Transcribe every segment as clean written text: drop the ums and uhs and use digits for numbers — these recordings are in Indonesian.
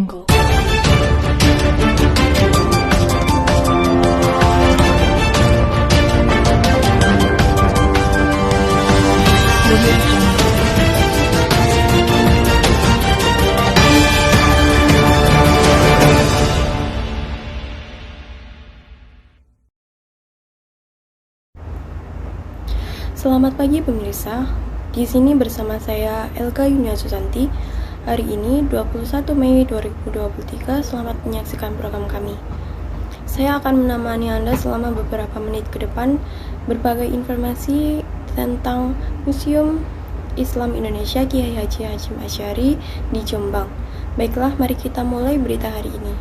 Angle. Selamat pagi pemirsa. Di sini bersama saya Elka Yunia Susanti. Hari ini 21 Mei 2023. Selamat menyaksikan program kami. Saya akan menemani Anda selama beberapa menit ke depan berbagai informasi tentang Museum Islam Indonesia Kiai Haji Hasyim Asy'ari di Jombang. Baiklah, mari kita mulai berita hari ini.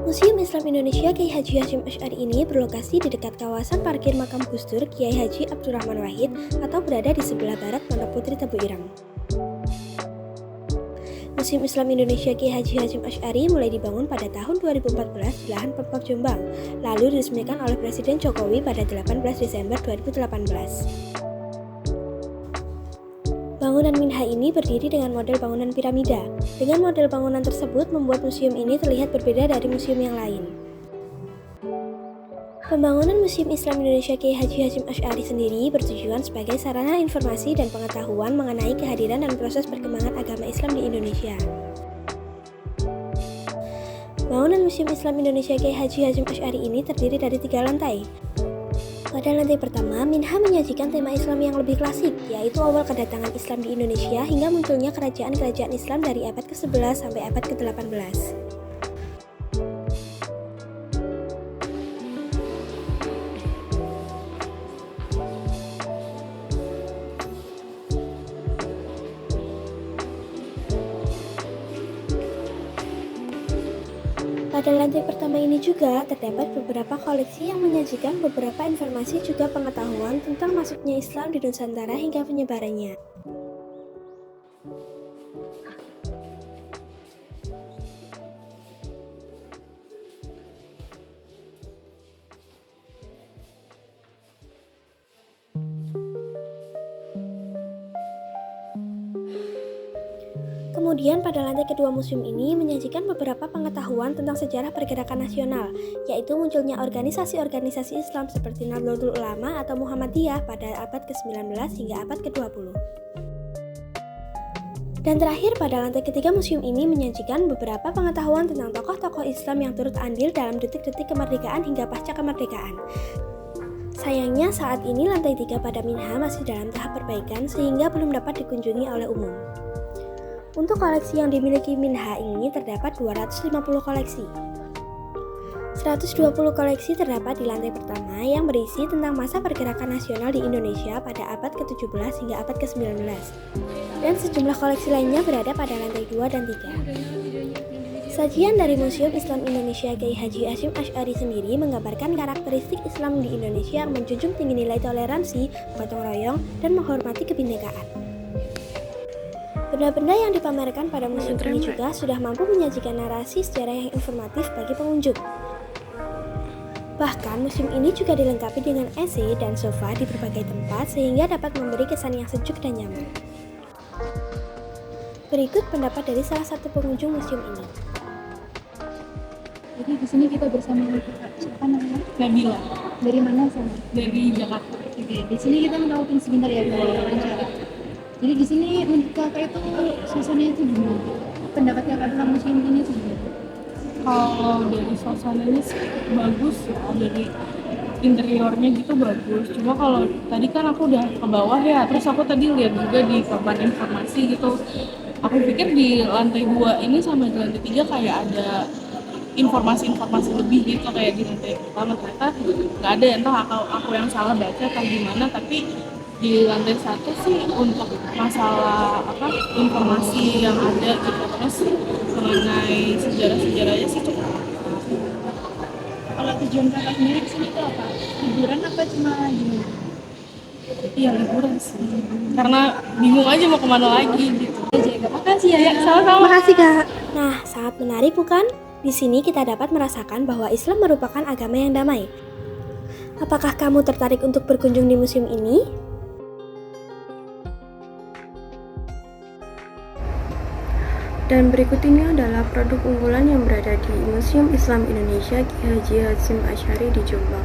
Museum Islam Indonesia Kiai Haji Hasyim Asy'ari ini berlokasi di dekat kawasan parkir makam Gus Dur Kiai Haji Abdurrahman Wahid atau berada di sebelah barat Pondok Putri Tebu Ireng. Museum Islam Indonesia Kiai Haji Hasyim Asy'ari mulai dibangun pada tahun 2014 di lahan Pemkab Jombang, lalu diresmikan oleh Presiden Jokowi pada 18 Desember 2018. Bangunan Minha ini berdiri dengan model bangunan piramida. Dengan model bangunan tersebut membuat museum ini terlihat berbeda dari museum yang lain. Pembangunan Museum Islam Indonesia Kiai Haji Hasyim Asy'ari sendiri bertujuan sebagai sarana informasi dan pengetahuan mengenai kehadiran dan proses perkembangan agama Islam di Indonesia. Bangunan Museum Islam Indonesia Kiai Haji Hasyim Asy'ari ini terdiri dari 3 lantai. Pada lantai pertama, Minha menyajikan tema Islam yang lebih klasik, yaitu awal kedatangan Islam di Indonesia hingga munculnya kerajaan-kerajaan Islam dari abad ke-11 sampai abad ke-18. Pada lantai pertama ini juga terdapat beberapa koleksi yang menyajikan beberapa informasi juga pengetahuan tentang masuknya Islam di Nusantara hingga penyebarannya. Kemudian pada lantai kedua museum ini menyajikan beberapa pengetahuan tentang sejarah pergerakan nasional, yaitu munculnya organisasi-organisasi Islam seperti Nahdlatul Ulama atau Muhammadiyah pada abad ke-19 hingga abad ke-20. Dan terakhir pada lantai ketiga museum ini menyajikan beberapa pengetahuan tentang tokoh-tokoh Islam yang turut andil dalam detik-detik kemerdekaan hingga pasca kemerdekaan. Sayangnya saat ini lantai 3 pada Minha masih dalam tahap perbaikan sehingga belum dapat dikunjungi oleh umum. Untuk koleksi yang dimiliki Minha ini terdapat 250 koleksi. 120 koleksi terdapat di lantai pertama yang berisi tentang masa pergerakan nasional di Indonesia pada abad ke-17 hingga abad ke-19. Dan sejumlah koleksi lainnya berada pada lantai 2 dan 3. Sajian dari Museum Islam Indonesia Kiai Haji Hasyim Asy'ari sendiri menggambarkan karakteristik Islam di Indonesia yang menjunjung tinggi nilai toleransi, gotong royong, dan menghormati kebinekaan. Benda-benda yang dipamerkan pada museum ini juga sudah mampu menyajikan narasi sejarah yang informatif bagi pengunjung. Bahkan museum ini juga dilengkapi dengan AC dan sofa di berbagai tempat sehingga dapat memberi kesan yang sejuk dan nyaman. Berikut pendapat dari salah satu pengunjung museum ini. Jadi di sini kita bersama siapa namanya? Nabila. Dari mana sama? Dari Jakarta. Oke, di sini kita menawarkan sebentar ya wawancara. Jadi di sini menurut kakak itu suasananya itu gimana? Pendapat kakak tentang museum ini itu gimana? Kalau dari suasananya sih bagus ya, dari interiornya gitu bagus. Cuma kalau tadi kan aku udah ke bawah ya, terus aku tadi lihat juga di papan informasi gitu. Aku pikir di lantai 2 ini sama di lantai 3 kayak ada informasi-informasi lebih gitu kayak di lantai pertama. Ternyata nggak ada, entah aku yang salah baca atau gimana, tapi di lantai 1 sih untuk masalah informasi yang ada gitu, terus mengenai sejarah-sejarahnya sih cukup. Kalau tujuan kakak sendiri kesini tuh apa? Liburan apa cuma gini? Iya, liburan sih, karena bingung aja mau kemana lagi gitu. Makasih ya. Sama-sama. Makasih Kak. Nah, sangat menarik bukan? Di sini kita dapat merasakan bahwa Islam merupakan agama yang damai. Apakah kamu tertarik untuk berkunjung di museum ini? Dan berikut ini adalah produk unggulan yang berada di Museum Islam Indonesia Kiai Haji Hasyim Asy'ari di Jombang.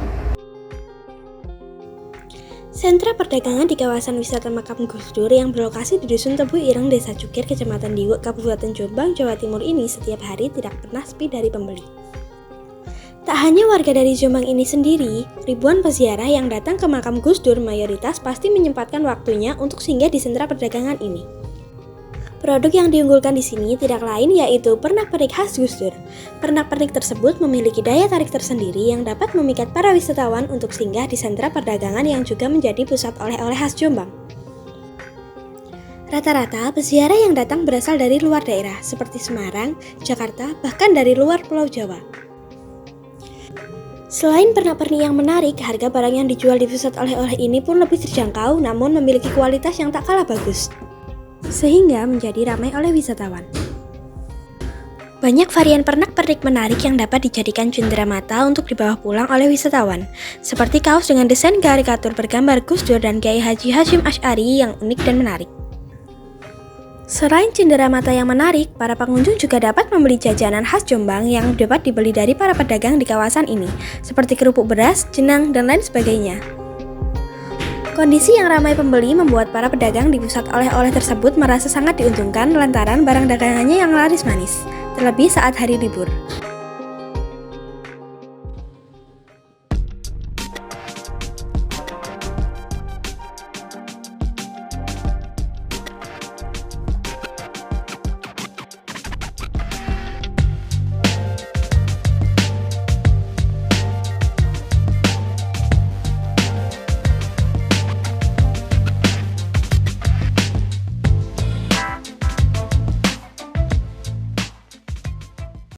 Sentra perdagangan di kawasan wisata Makam Gus Dur yang berlokasi di Dusun Tebu Ireng, Desa Cukir, Kecamatan Diwek, Kabupaten Jombang, Jawa Timur ini setiap hari tidak pernah sepi dari pembeli. Tak hanya warga dari Jombang ini sendiri, ribuan peziarah yang datang ke Makam Gus Dur mayoritas pasti menyempatkan waktunya untuk singgah di sentra perdagangan ini. Produk yang diunggulkan di sini tidak lain yaitu pernak-pernik khas Gus Dur. Pernak-pernik tersebut memiliki daya tarik tersendiri yang dapat memikat para wisatawan untuk singgah di sentra perdagangan yang juga menjadi pusat oleh-oleh khas Jombang. Rata-rata peziarah yang datang berasal dari luar daerah seperti Semarang, Jakarta, bahkan dari luar Pulau Jawa. Selain pernak-pernik yang menarik, harga barang yang dijual di pusat oleh-oleh ini pun lebih terjangkau namun memiliki kualitas yang tak kalah bagus, sehingga menjadi ramai oleh wisatawan. Banyak varian pernak-pernik menarik yang dapat dijadikan cendera mata untuk dibawa pulang oleh wisatawan, seperti kaos dengan desain karikatur bergambar Gus Dur dan Kiai Haji Hasyim Asy'ari yang unik dan menarik. Selain cendera mata yang menarik, para pengunjung juga dapat membeli jajanan khas Jombang yang dapat dibeli dari para pedagang di kawasan ini, seperti kerupuk beras, jenang, dan lain sebagainya. Kondisi yang ramai pembeli membuat para pedagang di pusat oleh-oleh tersebut merasa sangat diuntungkan lantaran barang dagangannya yang laris manis, terlebih saat hari libur.